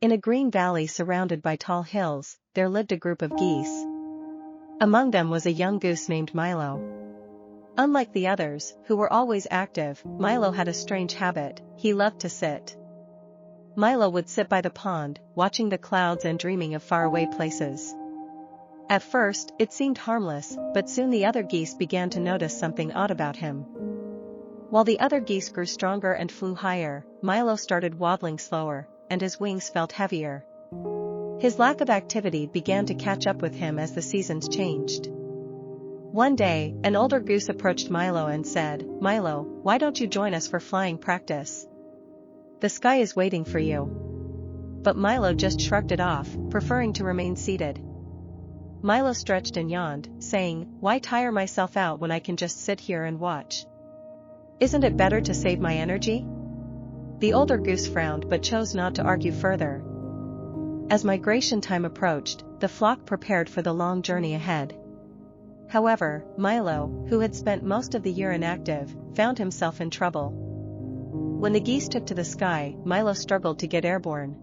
In a green valley surrounded by tall hills, there lived a group of geese. Among them was a young goose named Milo. Unlike the others, who were always active, Milo had a strange habit: he loved to sit. Milo would sit by the pond, watching the clouds and dreaming of faraway places. At first, it seemed harmless, but soon the other geese began to notice something odd about him. While the other geese grew stronger and flew higher, Milo started waddling slower, and his wings felt heavier. His lack of activity began to catch up with him as the seasons changed. One day, an older goose approached Milo and said, "Milo, why don't you join us for flying practice? The sky is waiting for you." But Milo just shrugged it off, preferring to remain seated. Milo stretched and yawned, saying, "Why tire myself out when I can just sit here and watch? Isn't it better to save my energy?" The older goose frowned but chose not to argue further. As migration time approached, the flock prepared for the long journey ahead. However, Milo, who had spent most of the year inactive, found himself in trouble. When the geese took to the sky, Milo struggled to get airborne.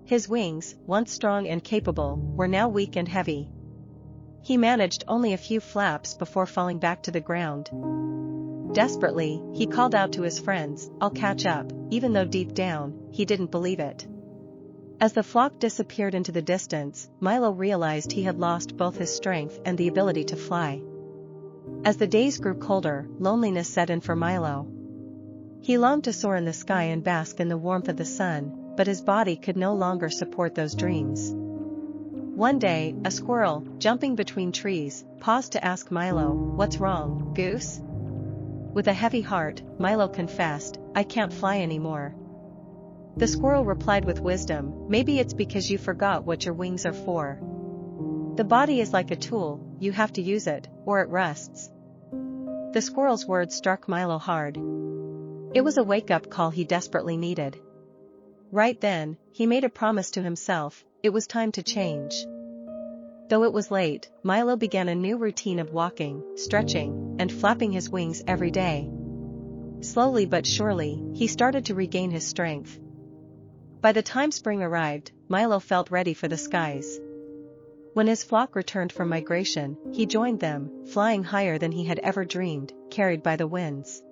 His wings, once strong and capable, were now weak and heavy. He managed only a few flaps before falling back to the ground. Desperately, he called out to his friends, "I'll catch up," even though deep down, he didn't believe it. As the flock disappeared into the distance, Milo realized he had lost both his strength and the ability to fly. As the days grew colder, loneliness set in for Milo. He longed to soar in the sky and bask in the warmth of the sun, but his body could no longer support those dreams. One day, a squirrel, jumping between trees, paused to ask Milo, "What's wrong, Goose?" With a heavy heart, Milo confessed, "I can't fly anymore." The squirrel replied with wisdom, "Maybe it's because you forgot what your wings are for. The body is like a tool, you have to use it, or it rusts." The squirrel's words struck Milo hard. It was a wake-up call he desperately needed. Right then, he made a promise to himself: it was time to change. Though it was late, Milo began a new routine of walking, stretching, and flapping his wings every day. Slowly but surely, he started to regain his strength. By the time spring arrived, Milo felt ready for the skies. When his flock returned from migration, he joined them, flying higher than he had ever dreamed, carried by the winds.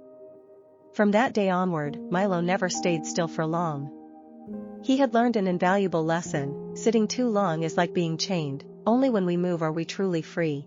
From that day onward, Milo never stayed still for long. He had learned an invaluable lesson: sitting too long is like being chained, only when we move are we truly free.